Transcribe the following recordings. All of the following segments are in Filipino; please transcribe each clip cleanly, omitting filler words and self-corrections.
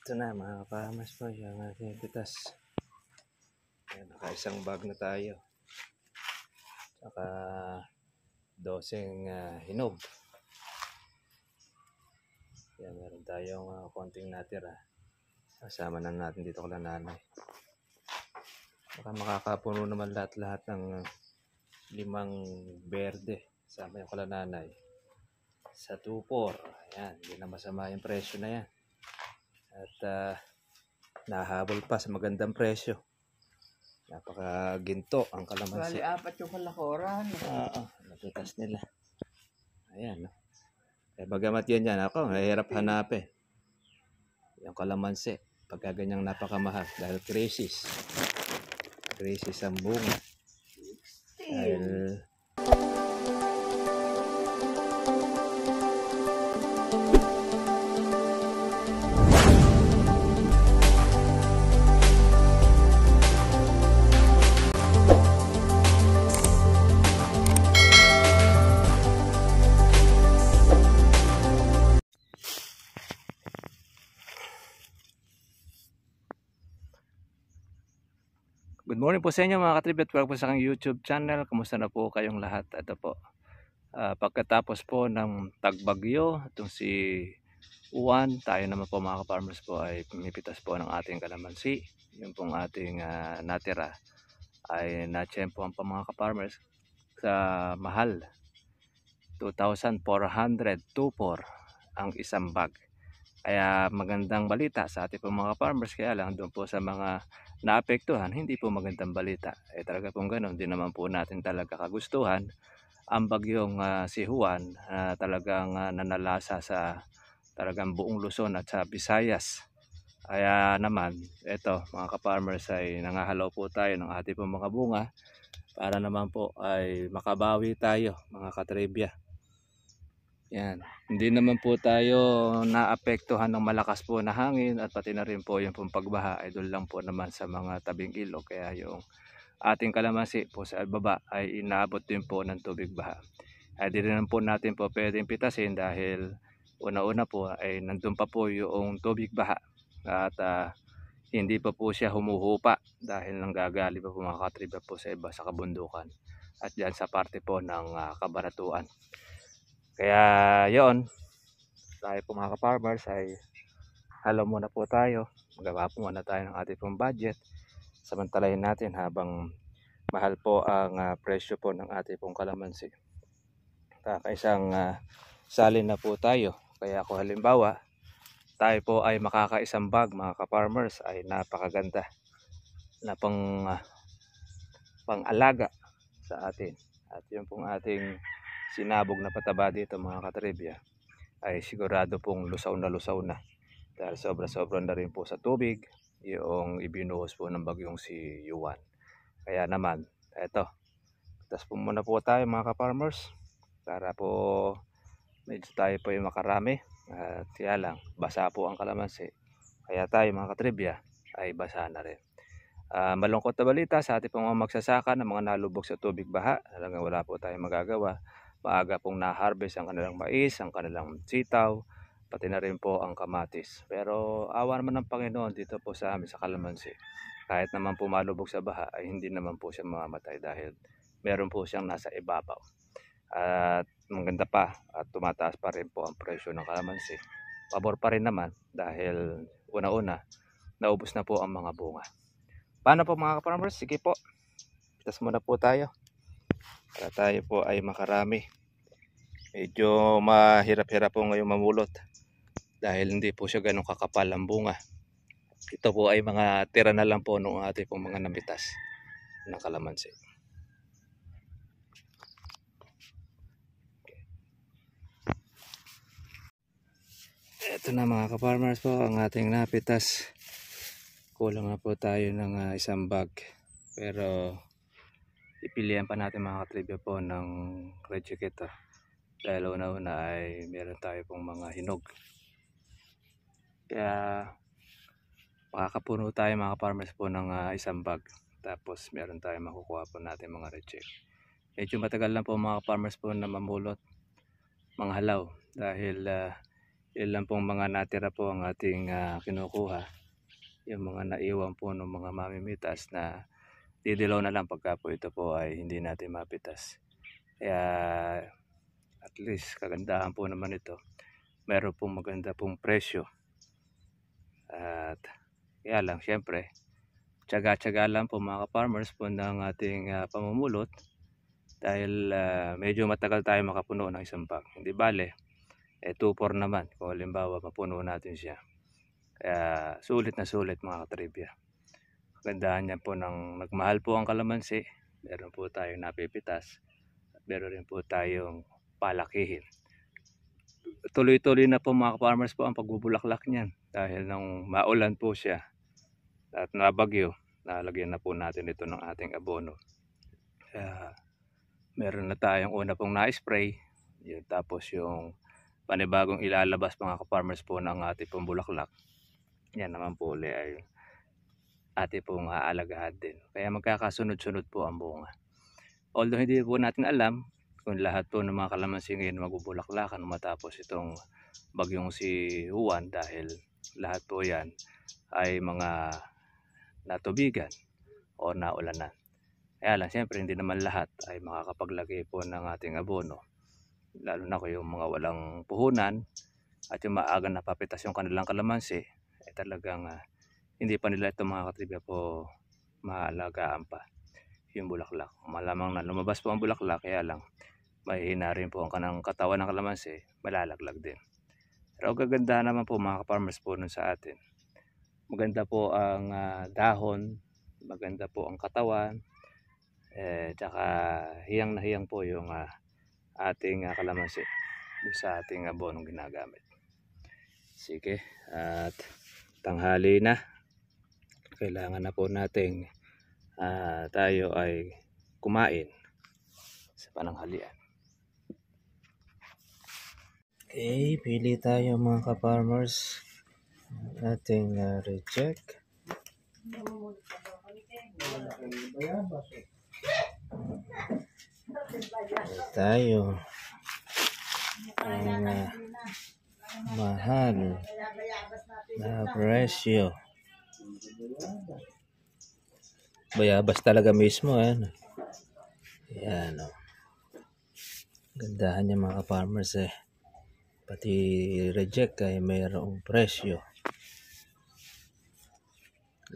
Ito na mga kapamas po yung ating pitas. Ayan, nakaisang bag na tayo. Saka 12 hinog. Ayan, meron tayong konting natira. Kasama na natin dito kala nanay. Baka makakapuno naman lahat-lahat ng 5 berde. Sama yung kala nanay. Sa 2-4. Ayan, hindi na masama yung presyo na yan. At nahabol pa sa magandang presyo. Napakaginto ang kalamansi. Bali, 4 yung kalakoran. Napitas nila. Ayan, no? Eh, bagamat yan ako, mahirap hanapin. Yung kalamansi, pagka ganyang napakamahal. Dahil crisis. Crisis ang bunga. Dahil good morning po sa inyo mga katribet. Welcome po sa aking YouTube channel. Kumusta na po kayong lahat? Ito po. Pagkatapos po ng tagbagyo, itong si Juan, tayo naman po mga ka-farmers po ay pumipitas po ng ating kalamansi. Yung pong ating natira ay natsyempohan pa mga ka-farmers sa mahal. 2,400 ang isang bag. Kaya magandang balita sa ating po mga farmers, kaya lang doon po sa mga naapektuhan, hindi po magandang balita. Talaga pong ganun, di naman po natin talaga kagustuhan ang bagyong si Juan talagang nanalasa sa talagang buong Luzon at sa Visayas. Kaya naman, ito mga ka-farmers ay nangahalaw po tayo ng ating po mga bunga para naman po ay makabawi tayo mga katribya. Yan. Hindi naman po tayo naapektuhan ng malakas po na hangin at pati na rin po yung pagbaha ay doon lang po naman sa mga tabing ilog. Kaya yung ating kalamansi po sa baba ay inaabot din po ng tubig baha. Ay di rin po natin po pwedeng pitasin dahil una-una po ay nandun pa po yung tubig baha at hindi pa po siya humuhupa dahil nanggagaling pa po mga katriba po sa iba sa kabundukan at dyan sa parte po ng Kabanatuan. Kaya yon, tayo po mga ka-farmers ay halaw muna po tayo. Magawa po muna tayo ng ating pong budget. Samantalahin natin habang mahal po ang presyo po ng ating pong kalamansi. Kakaisang salin na po tayo. Kaya kung halimbawa tayo po ay makakaisang bag mga ka-farmers ay napakaganda na pang-alaga sa atin. At yung pong ating sinabog na pataba dito mga katribya ay sigurado pong lusaw na dahil sobra-sobra na rin po sa tubig yung ibinuhos po ng bagyong si Juan. Kaya naman eto, tas po muna po tayo mga ka-farmers para po medyo tayo po yung makarami at kaya lang basa po ang kalamansi, kaya tayo mga katribya ay basa na rin. Malungkot na balita sa ating pong mga magsasaka ng mga nalubog sa tubig baha. Talagang wala po tayong magagawa. Maaga pong na-harvest ang kanilang mais, ang kanilang sitaw, pati na rin po ang kamatis. Pero awa naman ng Panginoon dito po sa amin sa kalamansi. Kahit naman po malubog sa baha ay hindi naman po siya mamamatay dahil meron po siyang nasa ibabaw. At maganda pa at tumataas pa rin po ang presyo ng kalamansi. Pabor pa rin naman dahil una-una naubos na po ang mga bunga. Paano po mga ka-farmers? Sige po, pitas muna po tayo para tayo po ay makarami. Medyo mahirap-hirap po ngayon mamulot dahil hindi po siya ganun kakapal ang bunga. Ito po ay mga tira na lang po ng ating pong mga namitas ng kalamansi. Ito na mga ka-farmers po ang ating napitas. Kulang na po tayo ng isang bag, pero ipilihan pa natin mga katribya po ng red chiquita dahil una-una ay meron tayo pong mga hinog. Kaya makakapuno tayo mga farmers po ng isang bag, tapos meron tayo makukuha po natin mga red chick. Medyo matagal lang po mga farmers po na mamulot, mga halaw, dahil Ilan pong mga natira po ang ating kinukuha. Yung mga naiwan po ng mga mamimitas na didilaw na lang pagka po ito po ay hindi natin mapitas. Kaya at least kagandahan po naman ito. Meron pong maganda pong presyo. At kaya lang syempre, tiyaga-tiyaga lang po mga farmers po ng ating pamumulot dahil medyo matagal tayo makapuno ng isang bag. Hindi bale, 2-4 naman kung halimbawa mapuno natin siya. Kaya sulit na sulit mga katribya. Kagandahan niya po ng nagmahal po ang kalamansi, meron po tayong napipitas at meron rin po tayong palakihin. Tuloy-tuloy na po mga farmers po ang pagbubulaklak niyan dahil nung maulan po siya at nabagyo, nalagyan na po natin ito ng ating abono. Kaya meron na tayong una pong na-spray, yun, tapos yung panibagong ilalabas mga farmers po ng ating pong bulaklak. Yan naman po ulit ay ating pong aalagahan din. Kaya magkakasunod-sunod po ang bunga. Although hindi po natin alam kung lahat po ng mga kalamansi ngayon magbubulaklakan matapos itong bagyong si Juan dahil lahat po yan ay mga natubigan o naulanan. Kaya lang siyempre hindi naman lahat ay makakapaglagay po ng ating abono. Lalo na kung yung mga walang puhunan at yung maagang napapitas yung kanilang kalamansi ay talagang hindi pa nila ito mga katribya po maalagaan pa yung bulaklak. Malamang na lumabas po ang bulaklak kaya lang mahihina rin po ang kanang katawan ng kalamansi, malalaglag din. Pero gaganda naman po mga farmers po nun sa atin. Maganda po ang dahon, maganda po ang katawan, tsaka hiyang na hiyang po yung ating kalamansi sa ating abonong ginagamit. Sige, at tanghali na. Kailangan na po nating tayo ay kumain sa pananghalian. Okay, pili tayo mga ka-farmers. Ating reject. Tayo ang mahal na presyo. Bayabas talaga mismo. Yan o. Gandahan niya mga ka-farmers eh. Pati reject ay mayroong presyo.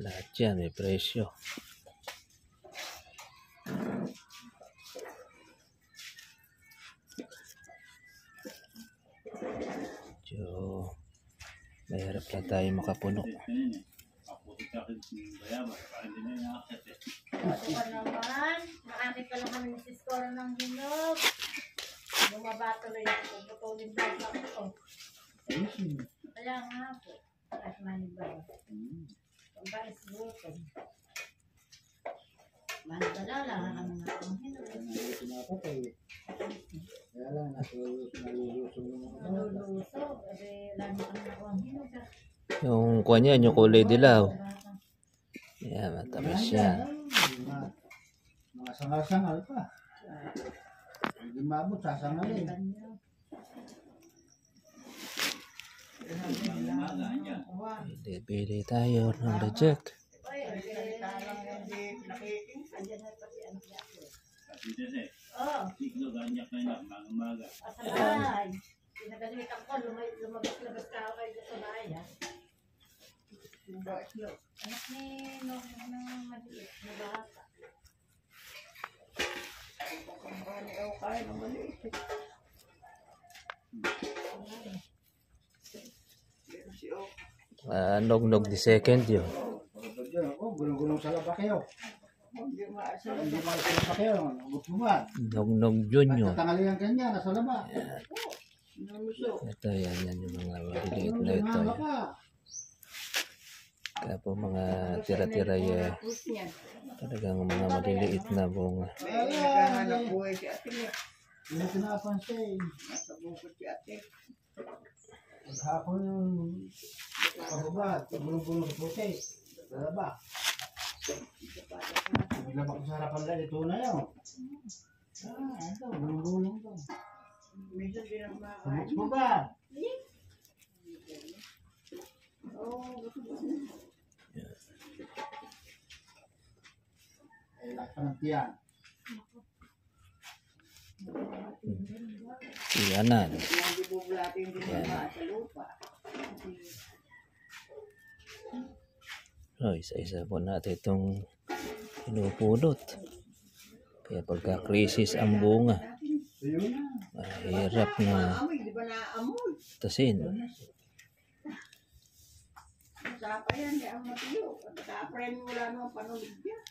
Lahat yan may presyo. So, mahirap na tayo makapuno. Ito pa naman, marami pa lang kami nasiskoro ng hinog. Bumaba tuloy ako, putulin daw sa ako. Kaya nga po, at manibaw. Ang bais buton. Manibala lang ang mga hinog. Kaya lang, nalulusong ng mga Naluluso, lalo kami ang hinog. Yung kuha niya, yung kulay dilaw. Yan, matamis yan. mga sangal-sangal pa. Hindi mabot, sasangalin. Bili tayo ng reject. Asalay. Pinagalitan ko, lumabas-labas ka ako kayo sa bahay, ha? Anak ni Nong na maliit, na bata. Nog-nog the second yun. Gulong-gulong sa laba kayo. Hindi maasin pa kayo. Gustuman. Nog-nog yun yun. Tatangalihan kanya, nasa laba. Ito yan yung mga maliliit na ito. Yan. Kaya po mga tira-tira yan. Talagang mga maliliit na bunga. Hindi na pinapansin. Maghapon yung pababa, gulong-gulong sa puti. Sa laba. Naglaba ko sa harapan lang, ito na yun. Ito, gulong-gulong to. Sabot mo ba? Panantiyan. Iyanan. Hindi bubulati yung bumaba sa lupa. Oh, isa-isa po natin itong pinupulot. Kaya pagka-krisis ang bunga, Ayun na. mahirap na Amoy, di ba naamoy? tasin. Masapa yan, di ang matiyo. Pagka-friend mo lang naman panulig yan.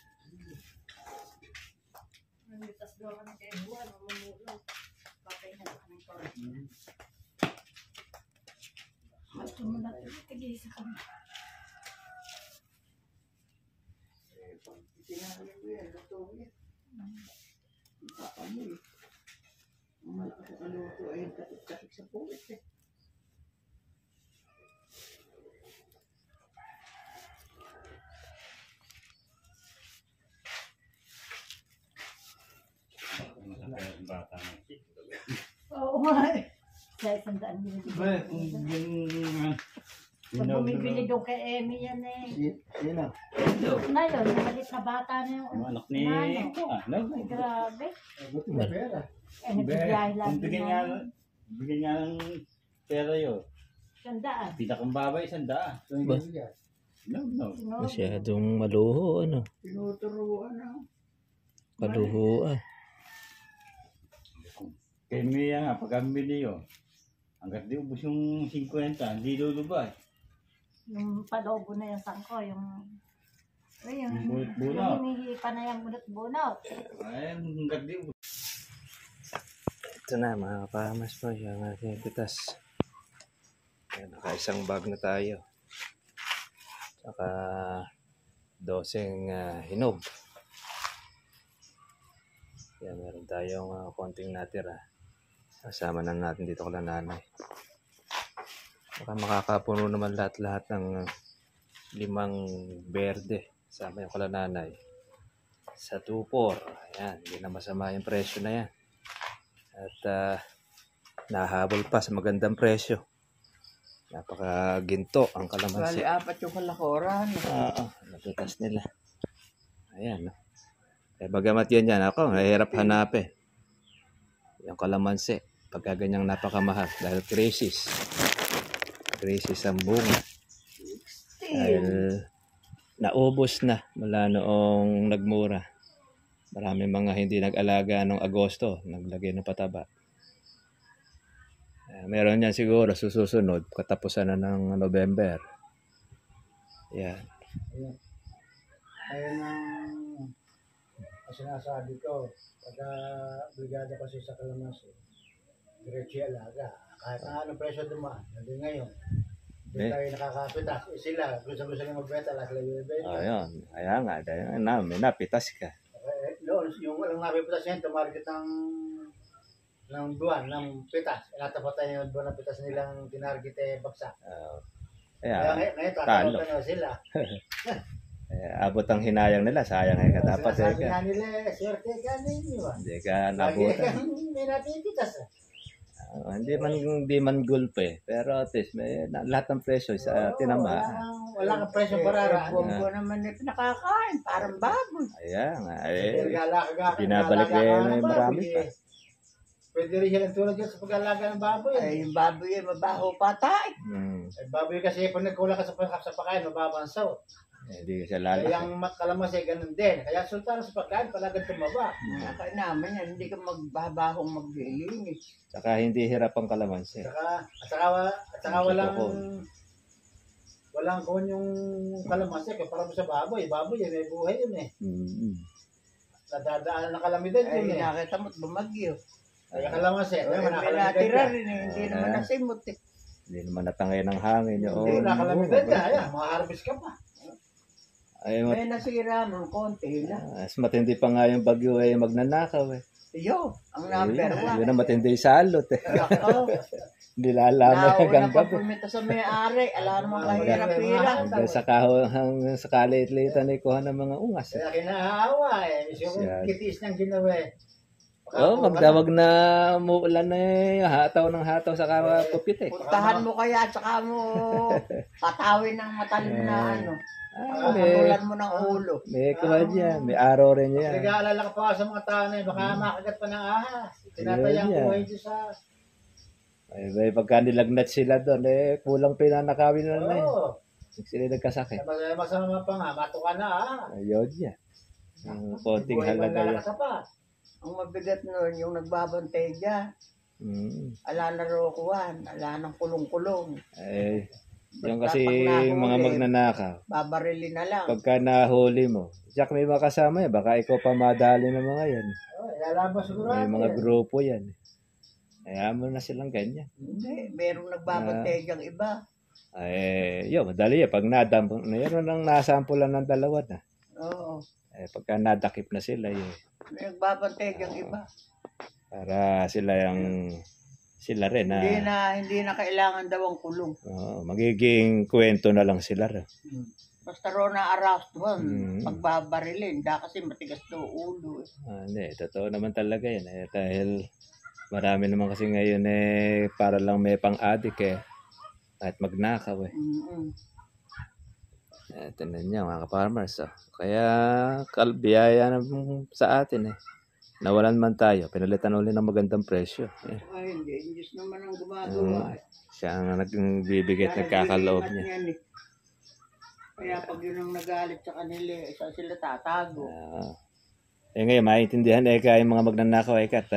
Namitas daw kami kay Juan, mamulog. Patay na lang kami pa. Ito mo na, tigisa kami. Sinabi ko yan, luto yan. Amoy. Ang malakas ang luto ay katik-katik sa puwit eh. Oo nga eh. Sa isang daan binibigyan. Ba, kung yung... Pag bumibili doon kay Emmy yan eh. Sino? Na yun, malit na bata na yung Anak ni ano. ano? Ay, grabe. Buti na pera. Eh, nagbibiyahe lang. Kung bigyan nga ng pera yun. Sandaan. Pinakang babay, 100. Ba? No. Masyadong maluho, ano? Tinuturuan na. Kaluho, ah. Kaya Mia nga, pag kami niyo, hanggat di ubos yung 50, hindi lulubay. Yung palobo na yung sangko, yung... Ay, yung... Yung bunot-bunot. Yung hinihi pa na yung bunot-bunot. Ay, hanggat di ubos. Ito na mga kapamas po, yung ating pitas. Ayan, nakaisang bag na tayo. Saka 12 hinog. Yan, meron tayong konting natira. Kasama na natin dito kala nanay. Baka makakapuno naman lahat-lahat ng 5 berde. Sama yung kala nanay. Sa 2-4. Ayan, hindi na masama yung presyo na yan. At nahabol pa sa magandang presyo. Napakaginto ang kalamansi. Bali, 4 yung kalakoran. Oo, napitas nila. Ayan, no? Eh, bagamat yan yan, ako, mahirap hanapin. Yung kalamansi, pagka ganyang napakamahal, dahil crisis. Crisis ang bunga. Dahil naubos na mula noong nagmura. Marami mga hindi nag-alaga noong Agosto, naglagay ng pataba. Meron yan siguro susunod, katapusan na ng November. Yan. Ayun. Ayun ang sinasabi ko. Pagka brigada kasi sa Kalamansi, diretso yung alaga. Kahit na anong presyo dumaan, hindi ngayon. Hindi tayo nakakapitas. Sila, gusto nila magbenta, lahat lang yung ibenta. Ayun. Kaya nga, dahil may napitas ka. Doon, yung walang napipitas yan, tumarget ng buwan, ng pitas. Natapat tayo yung buwan ng pitas nilang tinarget bagsak. Kaya Kaya, ngayon, talo. tatanong sila. abot ang hinayang nila, sayang ay katapat. Sinasabi nga nila, swerte ka ninyo. Hindi ka Lagi nabutan. kang may napipitas. Hindi man gulpe, pero at least may lahat ng presyo sa tinama. Wala kang presyo parara. Bumbo naman ito nakakain. Parang baboy. Ayan, Binabalik binabalik na yung marami pa. Pwede rin silang tulad yun sa pag-alaga ng baboy. Ay, yung baboy ay mabaho patay. Eh, baboy kasi pag nagkulang ka sa pagkain, mababansaw. Hindi ka siya Kaya lalaki. yung kalamansi, ganun din. Kaya sultan sa pagkain, palagan tumaba. Nakain naman yan. Hindi ka magbabahong maglilinis. Saka hindi hirap ang kalamansi. At saka walang kon yung kalamansi. Kaya parang sa baboy. Baboy yun, may buhay yun eh. Nadadaan na kalamidad Ay, yun eh. nakita mo't bumagyo. Kaya kalamansi, Ay, may nakalamidad natira ka. rin eh. Hindi naman nasimot eh. Hindi naman natangay ng hangin. Hindi, nakalamidad ka. Ayan, makaharvest ka pa. Ay, May nasira nun, konti lang. mas matindi pa nga yung bagyo ay magnanakaw eh. Yo, ang number Yun 1. ang matindi sa alot eh. Ako, Hindi lalaman hanggang nauna pa gabi. pumita sa may-ari. Alam mo kahirap-hirap. Hanggang sa kahang sa kaliit-liitan ay kuha ng mga ungas. Kaya kinaawa eh. Yung Yan. kitiis ng ginawa eh. Oh, magdawag na umuulan na eh. Hataw ng hataw sa pupit eh. Puntahan mo kaya, tsaka mo patawin ng matalim na ano. Ah, may, Patulan mo ng ulo. may kuha dyan. May araw rin yan. Nag-aalala ka pa sa mga tao na yun, baka makagat pa ng ahas. Tinatayang Yun yan. buhay dyan sa... Ay, pagka nilagnat sila doon, eh, kulang pinanakawin na na eh. Oo. Sila nagkasakit. Masama pa nga, matuka na Ayun yan. Ang konting halaga yan. Ka pa. Ang mabigat nun, yung nagbabantay dyan. Mm. Ala na rokuhan, ala ng kulong-kulong. Eh, yung kasi Pag nahuli, mga magnanakaw. babarilin na lang. Pagka nahuli mo, Jack may makasama yan. Baka ikaw pa madali ng mga yan. Oh, ilalabas siguro May natin mga yan. grupo yan. Kaya mo na silang ganyan. Hindi, merong nagbabantay dyan iba. Eh, yun, madali yan. Pag nadamp, mayroon nang nasampulan ng dalawa na. Oo. Eh, pagka nadakip na sila, eh, May nagbabantay dyan iba. para sila rin Hindi na kailangan daw ang kulong. magiging kwento na lang sila rin. Basta ro na aroused doon, Mm. pagbabarilin. Kasi matigas daw ulo. Hindi, totoo naman talaga yan. Eh, dahil marami naman kasi ngayon eh, para lang may pang-addict eh. Kahit magnakaw eh. Mm-mm. Ito na niya mga ka-farmers. Oh. Kaya biyaya na sa atin eh. Nawalan man tayo, pinalitan ulit ng magandang presyo. Eh, Ay, hindi. Diyos naman ang gumagawa. siya ang nagbibigay at nagkakaloob niya. Yan, eh. Kaya pag yun ang nagalit sa kanila, isa sila tatago. Eh ngayon, maintindihan eh kaya yung mga magnanakaw eh kat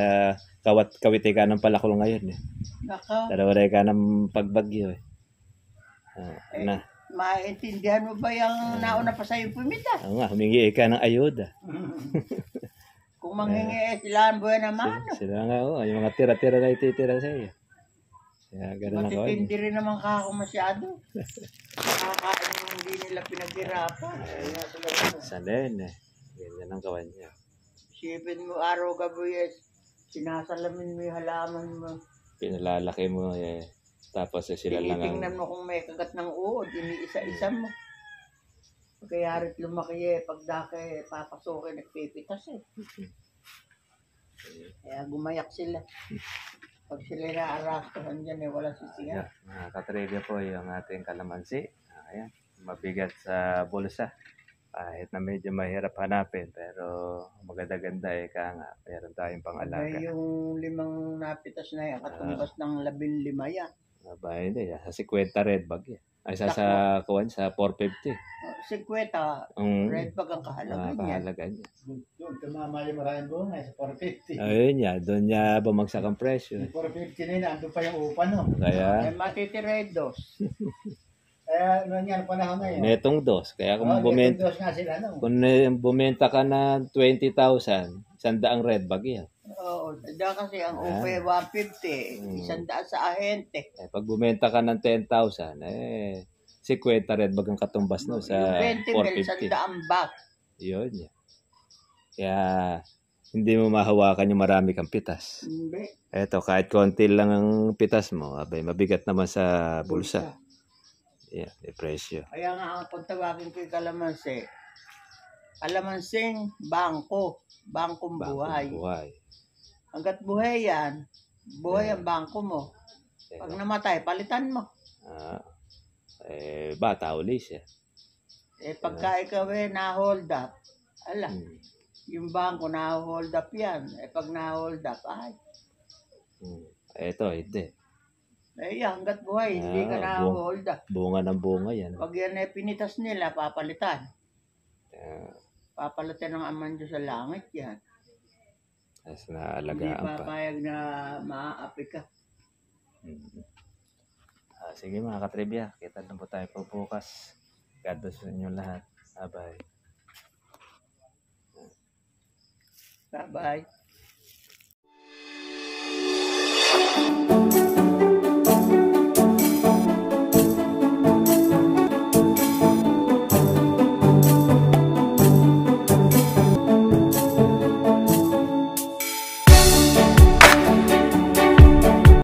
kawit ka ng palakol ngayon eh. Naka, Dalawa ka ng pagbagyo eh. Na, maintindihan mo ba yung nauna pa sa'yo pumita? oo nga, humingi ka ng ayuda. Kung manghingi, sila ang buhay naman. Sila nga, yung mga tira-tira na ititira sa iyo. Kaya ganun ako. Matitindi rin naman kako masyado. Nakakain yung hindi nila pinaghirapan. Salen eh. Ganyan ang kawan niya. Isipin mo araw gabi, sinasalamin mo yung halaman mo. Pinalalaki mo eh. Tapos eh, sila lang ang... Tinitingnan mo kung may kagat ng uod, iniisa-isa mo. Kaya rin lumaki eh, pag dake papasukin, nagpipitas eh. Kaya gumayak sila. Pag sila na-arastuhan dyan eh, wala sisiya. Yeah, mga katrivia po yung ating kalamansi. Ayan, mabigat sa bulsa. Kahit na medyo mahirap hanapin, pero maganda-ganda eh ka nga. Meron tayong pangalaga. Ay, yung 5 napitas na yan, katumbas ng 15 yan. Aba, hindi. Sa 50 red bag yan. Ay, sa kuwan, sa 450. 50, red bag ang kahalaga niya. Kahalaga niya. Doon, tumamali maraming bunga sa 450. Ayun niya, doon niya bumagsak ang presyo. Yung 450 na yun, andun pa yung upa no. Kaya, Ay, matitiredos. Kaya, ano yan, panahon ngayon. netong dos. Kaya kung Bumenta. Nga sila, no? kung bumenta ka na 20,000, 100 red bag yan. Oo, dahil kasi ang upa 150, 100 sa ahente. Eh, pag bumenta ka ng 10,000, eh, 50 red bag ang katumbas no sa Yung 20 mil, 450. 100 baht. Yun yan. Kaya, hindi mo mahawakan yung marami kang pitas. Hindi. Eto, kahit konti lang ang pitas mo, abay, mabigat naman sa bulsa. Yeah, may presyo. Kaya nga ang kung tawagin ko yung kalamansing bangko. Bangkong buhay. Buhay. Hanggat buhay yan, buhay ang bangko mo. Pag namatay, palitan mo. Bata uli siya. Eh pagka ikaw na-hold up, ala, Hmm. yung bangko na-hold up yan. Eh pag na-hold up, ay, Eto, hindi. eh hanggat buhay, hindi ka na-hold up. Bunga ng bunga yan. Pag yan eh pinitas nila, papalitan. Ah, Papalitan ng aman Diyos sa langit yan. Tapos Hindi naalagaan pa. papayag na maaapi ka. Sige mga katribya, kita na po tayo po bukas. God bless sa inyo lahat. Bye-bye. Bye-bye.